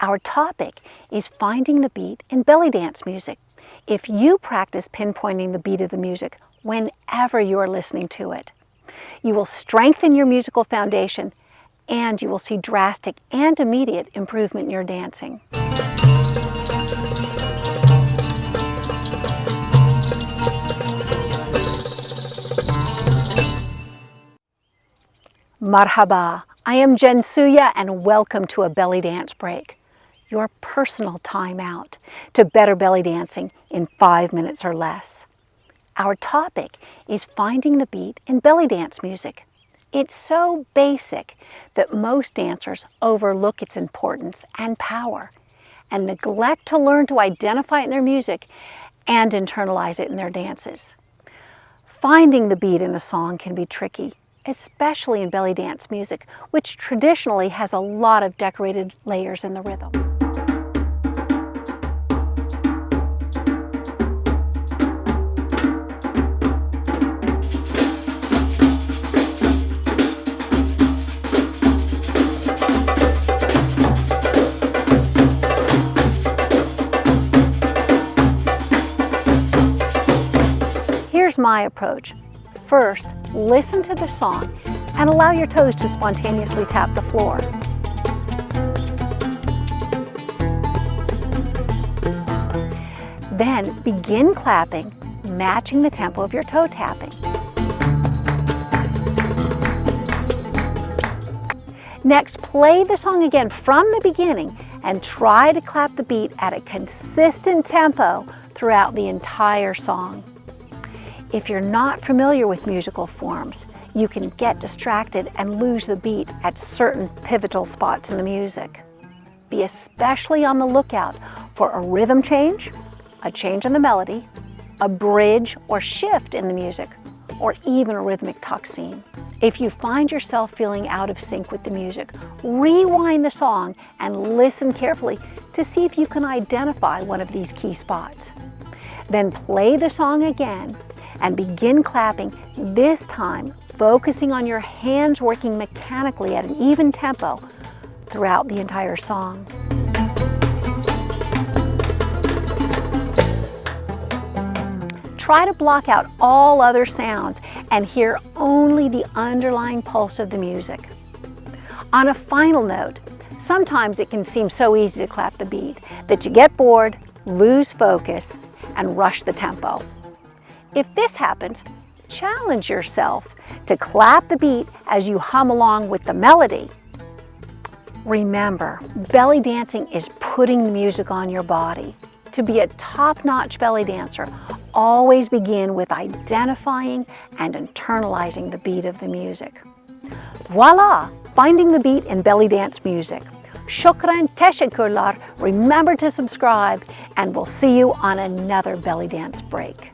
Our topic is finding the beat in belly dance music. If you practice pinpointing the beat of the music whenever you are listening to it, you will strengthen your musical foundation and you will see drastic and immediate improvement in your dancing. Marhaba, I am Jensuya and welcome to a belly dance break, your personal time out to better belly dancing in 5 minutes or less. Our topic is finding the beat in belly dance music. It's so basic that most dancers overlook its importance and power and neglect to learn to identify it in their music and internalize it in their dances. Finding the beat in a song can be tricky, especially in belly dance music, which traditionally has a lot of decorated layers in the rhythm. Here's my approach. First, listen to the song and allow your toes to spontaneously tap the floor. Then begin clapping, matching the tempo of your toe tapping. Next, play the song again from the beginning and try to clap the beat at a consistent tempo throughout the entire song. If you're not familiar with musical forms, you can get distracted and lose the beat at certain pivotal spots in the music. Be especially on the lookout for a rhythm change, a change in the melody, a bridge or shift in the music, or even a rhythmic tuck scene. If you find yourself feeling out of sync with the music, rewind the song and listen carefully to see if you can identify one of these key spots. Then play the song again and begin clapping, this time focusing on your hands working mechanically at an even tempo throughout the entire song. Try to block out all other sounds and hear only the underlying pulse of the music. On a final note, sometimes it can seem so easy to clap the beat that you get bored, lose focus, and rush the tempo. If this happens, challenge yourself to clap the beat as you hum along with the melody. Remember, belly dancing is putting the music on your body. To be a top-notch belly dancer, always begin with identifying and internalizing the beat of the music. Voila! Finding the beat in belly dance music. Shukran, teşekkürler. Remember to subscribe, and we'll see you on another belly dance break.